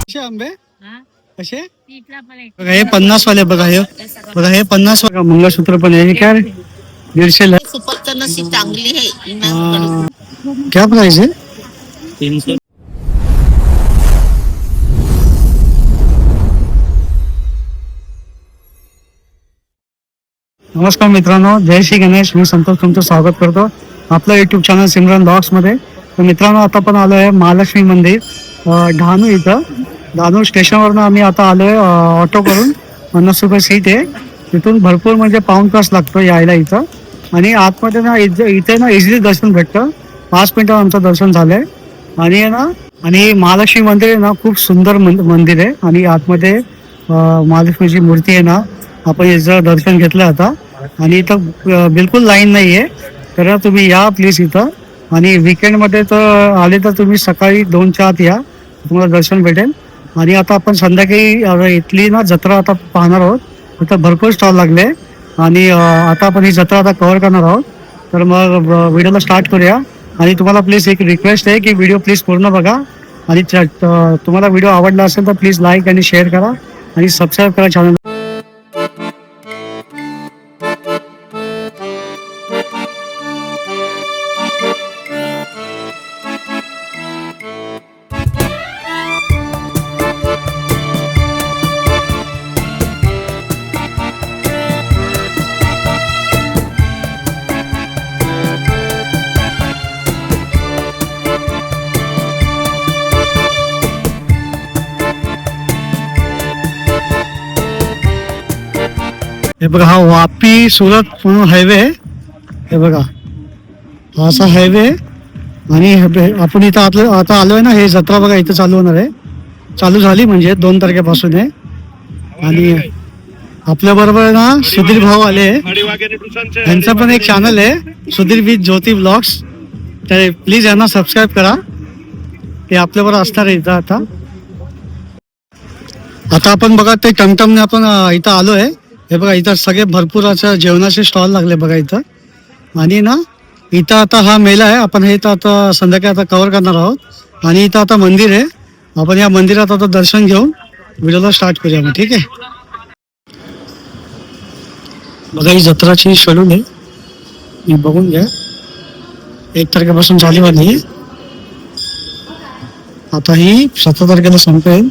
कसे आंबे हा? कसे तीसला पण आहे. बघा हे 50 वाले बघा हे बघा हे 50 वाला मंगळसूत्र पण आहे हे काय रे? 150 ला सुपर नसीब चांगली है क्या प्राइस है 300. नमस्कार मित्रांनो, जय श्री गणेश. मी संतोष तुमचं स्वागत करतो आपलं युट्यूब चॅनल सिमरन ब्लॉग्स मध्ये. तर मित्रांनो आता पण आलो आहे महालक्ष्मी मंदिर डहाणू इथं. डहाणू स्टेशनवरनं आम्ही आता आलोय ऑटो करून. 50 रुपये सीट आहे. तिथून भरपूर म्हणजे पाऊण तास लागतो यायला इथं. आणि आतमध्ये ना इथे ना इझिली दर्शन भेटतं. 5 मिनिटात आमचं दर्शन झालंय. आणि ना आणि महालक्ष्मी मंदिर आहे ना खूप सुंदर मंदिर आहे. आणि आतमध्ये महालक्ष्मीची मूर्ती आहे ना, आपण याचं दर्शन घेतलं आता. आणि इथं बिलकुल लाईन नाही आहे. तर तुम्ही या प्लीज इथं. आणि विकेंडमध्ये तर आले तर तुम्ही सकाळी 2च्या आत या, तुम्हाला दर्शन भेटेल. आणि आता आपण संध्याकाळी इथली ना जत्रा आता पाहणार आहोत. इथं भरपूर स्टॉल लागले. आणि आता आपण ही जत्रा आता कव्हर करणार आहोत. तर मग व्हिडिओला स्टार्ट करूया. आणि तुम्हाला प्लीज एक रिक्वेस्ट आहे की व्हिडिओ प्लीज पूर्ण बघा. आणि तुम्हाला व्हिडिओ आवडला असेल तर प्लीज लाईक आणि शेअर करा आणि सबस्क्राईब करा चॅनल. हे बघा हा वापी सुरत हायवे आहे. हे बघा हा असा हायवे आहे. आणि आपण इथं आता आलोय ना, हे जत्रा बघा इथं चालू होणार आहे. चालू झाली म्हणजे 2 तारखेपासून आहे. आणि आपल्या बरोबर ना सुधीर भाऊ आले. यांचा पण एक चॅनल आहे सुधीर विथ ज्योती ब्लॉग्स. तर प्लीज यांना सबस्क्राईब करा. ते आपल्याबरोबर असणार आहे इथं. आता आपण बघा ते टमटमने आपण इथं आलो आहे. हे बघा इथं सगळे भरपूर असं जेवणाचे स्टॉल लागले बघा इथं. आणि ना इथं आता हा मेला आहे. आपण हे तर आता संध्याकाळी आता कव्हर करणार आहोत. आणि इथं आता मंदिर आहे. आपण या मंदिरात आता दर्शन घेऊन व्हिडिओला स्टार्ट करूया मग, ठीक आहे. बघा ही जत्राची शेड्यूल आहे, मी बघून घ्या. 1 तारखेपासून चालू झाली. आता ही 17 तारखेला संपेल.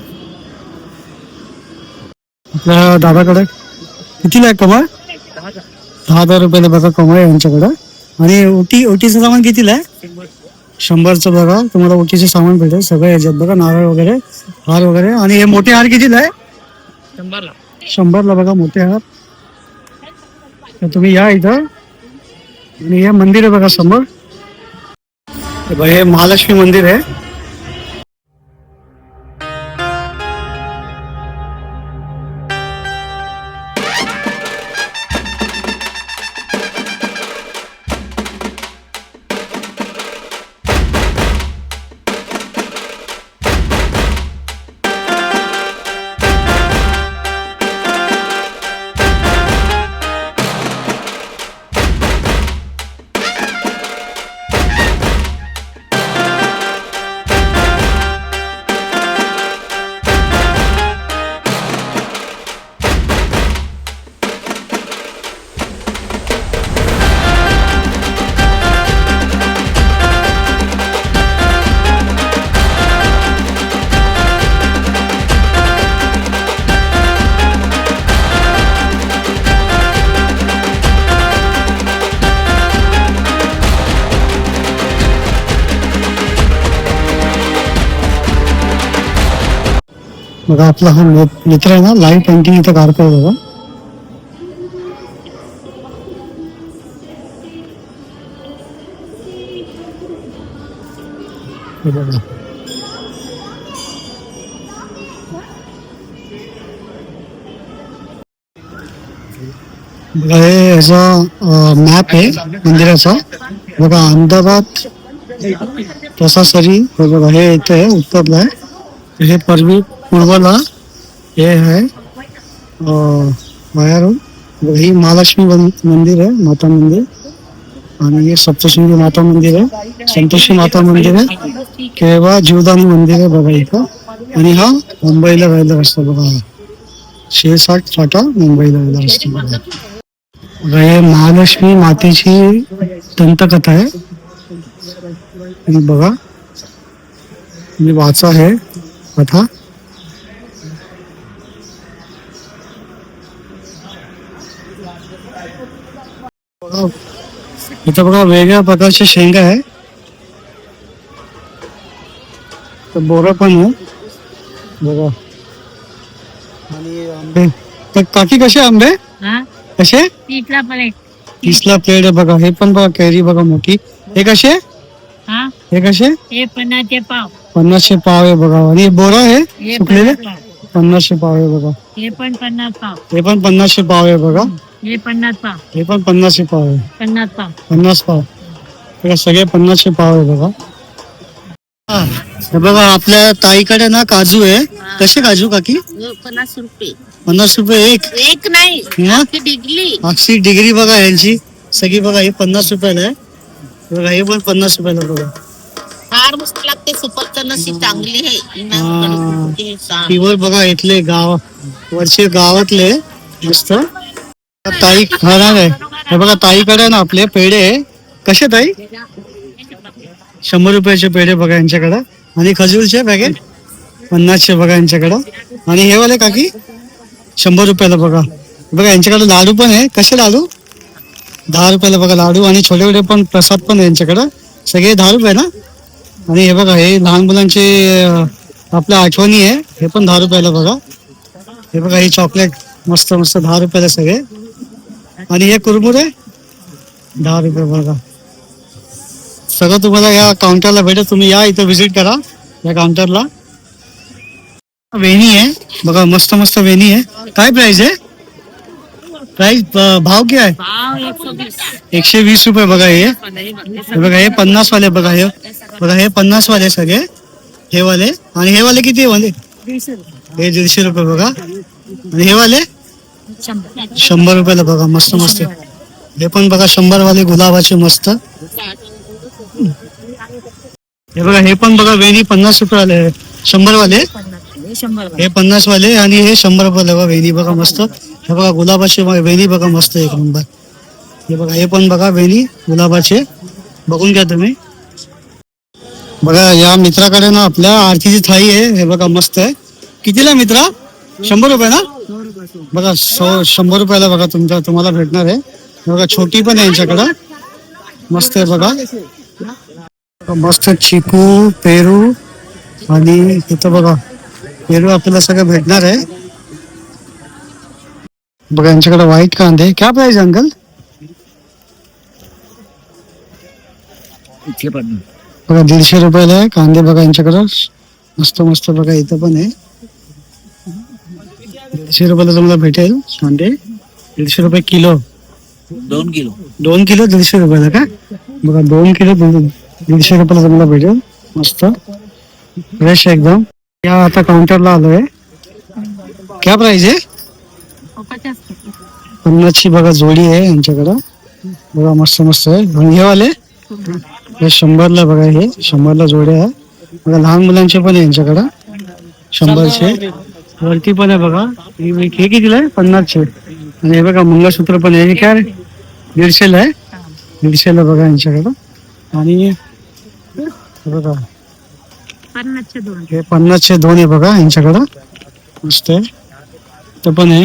आपल्या दादाकडे कितीला आहे कमळ? 10,000 रुपयाला बघा कमळ आहे यांच्याकडं. आणि ओटीचं सामान कितीला आहे? 100चं बघा तुम्हाला ओटीचं सामान भेटेल सगळं याच्यात बघा. नारळ वगैरे, हार वगैरे. आणि हे मोठे हार कितीला आहे? 100ला बघा मोठे हार. तर तुम्ही या इथं. आणि हे मंदिर आहे बघा समोर. हे महालक्ष्मी मंदिर आहे. बघा आपला हा मित्र आहे ना, लाईव्ह पेंटिंग इथं काढतोय बघा. बघा हे याचा मॅप आहे मंदिराचा. बघा अहमदाबाद, प्रसासरी बघा हे इथे आहे उत्तरला आहे. हे पूर्वला हे आहे बाहेरून. ही महालक्ष्मी मंदिर आहे, माता मंदिर. आणि हे सप्तशृंगी माता मंदिर आहे, संतोषी माता मंदिर आहे, केळवा जीवदानी मंदिर आहे बघा इथं. आणि हा मुंबईला जायला रस्ता बघा, 660 फाटा मुंबईला जायला रस्ता बघा. बघा, हे महालक्ष्मी मातेची दंतकथा आहे. आणि बघा, मी वाचा आहे कथा. इथं बघा वेगळ्या प्रकारच्या शेंगा आहे, तर बोरं पण आहे बघा. आणि आंबे तर काकी कसे आंबे कसे 30ला प्लेट आहे बघा. हे पण बघा कैरी बघा मोठी. हे कसे हे कसे 50चे पाव 50चे पाव आहे बघा. आणि बोरं आहे सुकलेले 50चे पाव आहे बघा. हे पण 50 पाव हे पण 50चे पाव आहे बघा. हे 50 पाव हे पण 50चे पाव आहे. 50 पाव 50 पाव बघा, सगळे 50चे पाव आहे बघा. हा, हे बघा आपल्या ताईकडे ना काजू आहे. कसे काजू काकी 50 रुपये 50 रुपये एक. एक नाही हा? ती डिगली अक्षी डिग्री बघा यांची सगळी बघा. हे 50 रुपयाला आहे बघा. हे पण 50 रुपयाला बघा. फार मस्त लागते. सुपरचन अशी चांगली हा. आहे. किवर बघा इथले गाव वरचे गावातले मस्त ताई खाणार आहे. हे बघा ताईकडे ना आपले पेढे आहे. कसे ताई 100 रुपयाचे पेढे बघा यांच्याकडं. आणि खजूरचे पॅकेट 50चे बघा यांच्याकडं. आणि हे वाले काकी 100 रुपयाला बघा. बघा यांच्याकडे लाडू पण आहे. कसे लाडू 10 रुपयाला बघा लाडू. आणि छोटे छोटे पण प्रसाद पण आहे यांच्याकडं. सगळे 10 रुपये ना. आणि हे बघा हे लहान मुलांचे आपल्या आठवणी आहे. हे पण 10 रुपयाला बघा. हे बघा हे चॉकलेट मस्त मस्त 10 रुपयाला सगळे. आणि हे कुरमुरे 10 रुपये बघा. सगळं तुम्हाला या काउंटरला भेटेल. तुम्ही या इथं व्हिजिट करा या काउंटरला. वेणी आहे बघा, मस्त मस्त वेणी आहे. काय प्राइस आहे प्राइस भाव क्या आहे पाव 120 120 रुपये बघा. हे बघा हे 50 वाले बघा. हे बघा हे 50 वाले सगळे हे वाले. आणि हे वाले किती वाले हे 150 रुपये बघा. आणि हे वाले 100 रुपयाला बघा. मस्त मस्त हे पण बघा 100 वाले गुलाबाचे मस्त. हे बघा हे पण बघा वेणी 50 रुपये 100 वाले. हे 50 वाले आणि हे 100 रुपयाला बघा वेणी बघा मस्त. हे बघा गुलाबाचे वेणी बघा मस्त एक नंबर. हे बघा हे पण बघा वेणी गुलाबाचे बघून घ्या तुम्ही. बघा या मित्राकडे ना आपल्या आरतीची थाळी आहे. हे बघा मस्त आहे. कितीला मित्रा 100 रुपये ना बघा. 100 रुपयाला बघा तुम्हाला भेटणार आहे. बघा छोटी पण आहे यांच्याकडं मस्त आहे बघा. मस्त चिकू पेरू आणि इथं बघा पेरू आपल्याला सगळं भेटणार आहे बघा. यांच्याकडे व्हाईट कांदे क्या प्राइस अंकल बघा 150 रुपयाला आहे कांदे बघा यांच्याकडं मस्त मस्त बघा. इथं पण आहे 150 रुपयाला तुम्हाला भेटेल कांदे. 150 रुपये किलो. 2 किलो 2 किलो 150 रुपयाला का बघा. 2 किलो 150 रुपयाला तुम्हाला भेटेल मस्त फ्रेश एकदम. या आता काउंटरला आलोय. क्या प्राइस आहे 50ची बघा जोडी आहे यांच्याकडं बघा. मस्त मस्त आहे. आणि हे वाले हे 100ला बघा. हे 100ला जोड्या आहे बघा. लहान मुलांचे पण आहे यांच्याकडं 100चे. वरती पण आहे बघा. हे कितीला आहे 50चे. आणि हे बघा मंगळसूत्र पण आहे. हे काय 150ला आहे 150ला बघा यांच्याकडं. आणि बघा हे 50चे 2 आहे बघा यांच्याकडं मस्त आहे. इथं पण आहे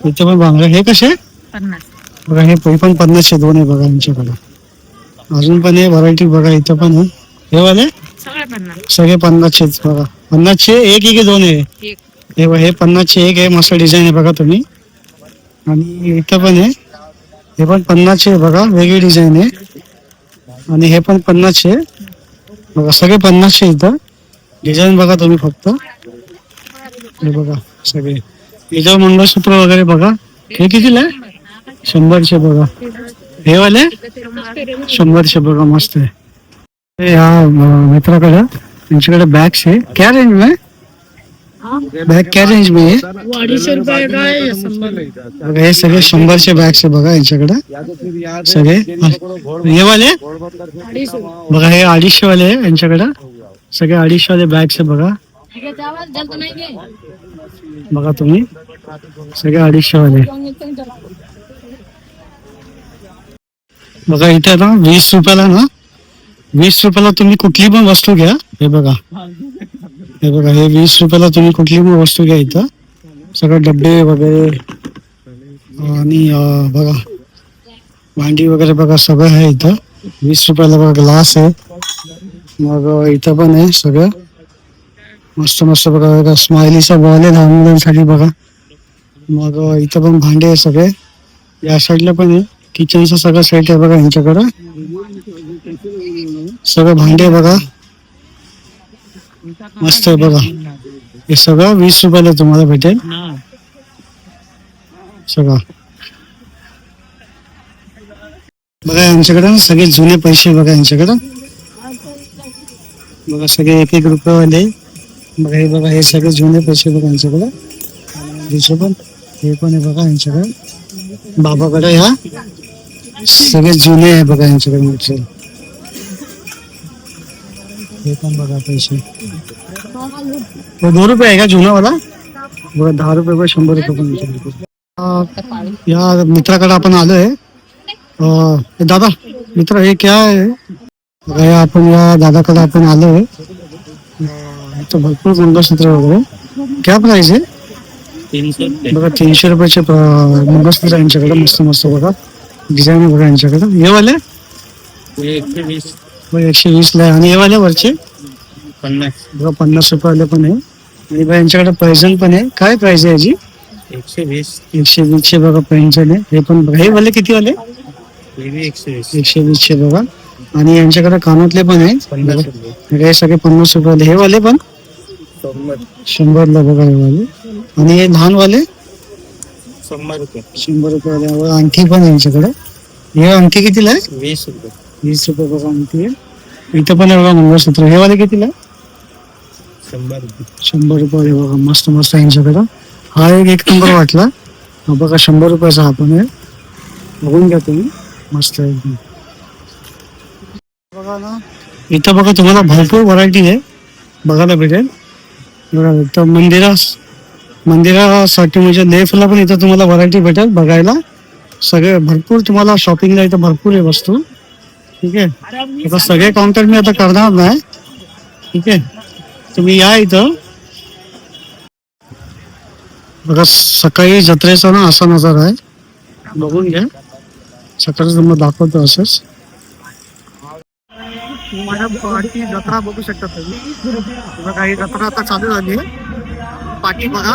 इथं पण बांगडा. हे कसे बघा. हे पण 50चे 2 आहे बघा यांच्याकडं. अजून पण आहे व्हरायटी बघा. इथं पण आहे हे वाले सगळे 50चेच बघा. 50चे एक आहे की 2 आहे. हे 50चे एक आहे. मस्त डिझाईन आहे बघा तुम्ही. आणि इथं पण आहे हे पण 50चे आहे बघा. वेगळी डिझाईन आहे. आणि हे पण 50चे बघा. सगळे 50चे इथं डिझाईन बघा तुम्ही फक्त. हे बघा सगळे इथं मंगळसूत्र वगैरे बघा. हे कितीला आहे 100चे बघा. हे वाले 100चे बघा मस्त आहे. ह्या मित्राकडे यांच्याकडे बॅग्स आहे. क्या रेंज में बैग क्या रेंज में है 250 रुपये का बघा. हे सगळे 100चे बॅग्स आहे बघा यांच्याकडे सगळे. हे वाले बघा हे 250 वाले आहे यांच्याकडे सगळे 250 वाले बॅग्स आहे बघा. बघा तुम्ही सगळे 250 वाले. बघा इथे ना 20 रुपयाला ना 20 रुपयाला तुम्ही कुठली पण वस्तू घ्या. हे बघा हे 20 रुपयाला तुम्ही कुठली पण वस्तू घ्या. इथं सगळं डब्बे वगैरे आणि बघा भांडी वगैरे बघा सगळं आहे इथं. 20 रुपयाला बघा ग्लास आहे. मग इथं पण आहे सगळं मस्त मस्त बघा स्माइलीचा बॉल आहे लहान मुलांसाठी बघा. मग इथं पण भांडे आहे सगळे. या साईडला पण आहे किचनचं सगळं सेट आहे बघा यांच्याकडं. सगळं भांडे बघा मस्त आहे बघा. हे सगळं 20 रुपयाला तुम्हाला भेटेल सगळं. बघा यांच्याकडे सगळे जुने पैसे बघा यांच्याकडं. बघा सगळे 1-1 रुपयावाले. बघा हे बघा हे सगळे जुने पैसे बघा यांच्याकडं. दुसरं पण हे पण आहे बघा यांच्याकडे बाबाकडे. ह्या सगळे जुने आहे बघा यांच्याकडे. हे पण बघा पैसे 2 रुपये आहे का जुनावाला. बघा 10 रुपये 100 रुपये पण यांच्याकडे. या मित्राकडे आपण आलोय. दादा मित्र हे क्या आहे. बघा आपण या दादाकडे आपण आलोय. इथं भरपूर मंगळसूत्र वगैरे. क्या प्राइस आहे. 300 बघा 300 रुपयाचे मंगळसूत्र यांच्याकडे मस्त मस्त बघा डिझाईन आहे बघा यांच्याकडे. हे वाले 120 120 ला आहे. आणि हे वाले वरचे 50 बघा 50 रुपयाले पण आहे. आणि बघा यांच्याकडे पैजन पण आहे. काय प्राइस आहे याची. 120 120 चे बघा पैंजण आहे. हे पण बघा हे वाले किती वाले 120 120 चे बघा. आणि यांच्याकडे कानातले पण आहे. 50 रुपये हे सगळे 50 रुपयाले. हे वाले पण 100 ला बघा हे वाले. आणि हे लहान वाले 100 रुपये 100 रुपयाला. अंगठी पण आहे यांच्याकडे. हे अंगठी कितीला आहे 20 रुपये 20 रुपये बघा अंगठी आहे. इथं पण आहे बघा मंगळसूत्र. हे वाले कितीला आहे 100 रुपये 100 रुपये बघा मस्त मस्त आहे यांच्याकडं. हा एक नंबर वाटला. हा बघा 100 रुपयाचा हा पण आहे. बघून घ्या तुम्ही मस्त आहे एकदम. बघा ना इथं बघा तुम्हाला भरपूर व्हरायटी आहे बघायला भेटेल. बघा इथं मंदिरासाठी म्हणजे लेफ्टला पण इथं तुम्हाला व्हरायटी भेटेल बघायला. सगळे भरपूर तुम्हाला शॉपिंगला इथं भरपूर आहे वस्तू. ठीक आहे आता सगळे काउंटर मी आता करणार नाही. ठीक आहे तुम्ही या इथं. बघा सकाळी जत्रेचा ना असा नजारा आहे. बघून घ्या सकाळी तुम्हाला दाखवतो असंच. पाठी जत्रा बघू शकता तुम्ही. बघा ही जत्रा आता चालू झाली आहे. पाठी बघा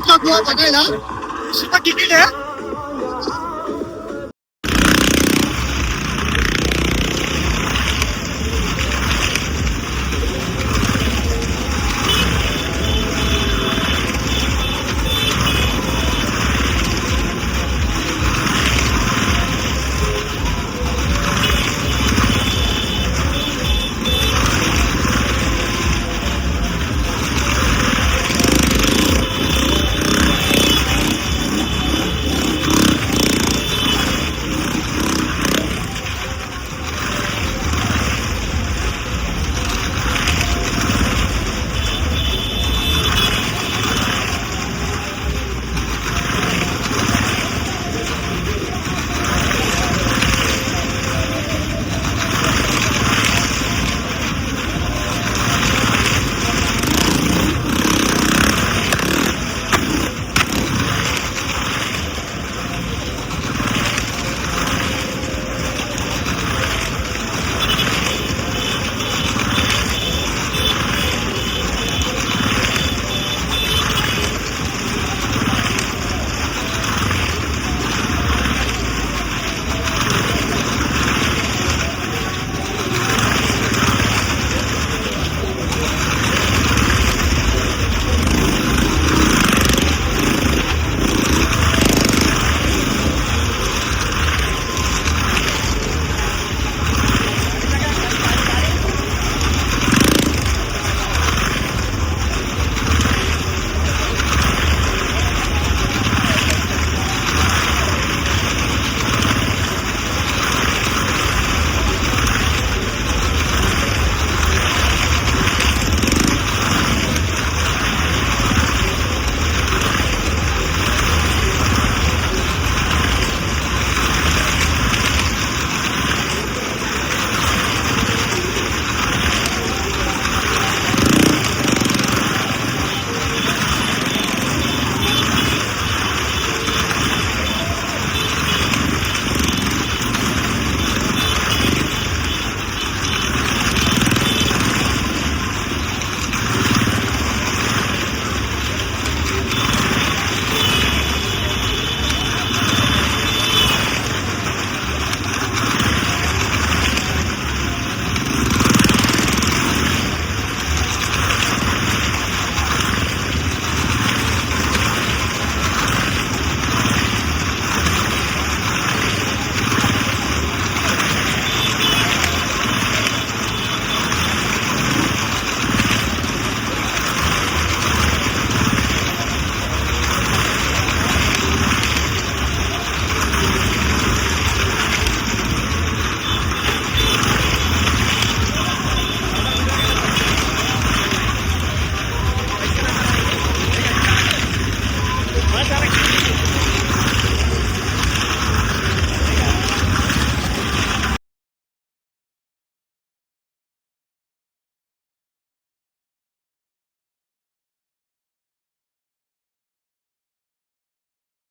आहोत ना बघायला. किती तिकीट आहे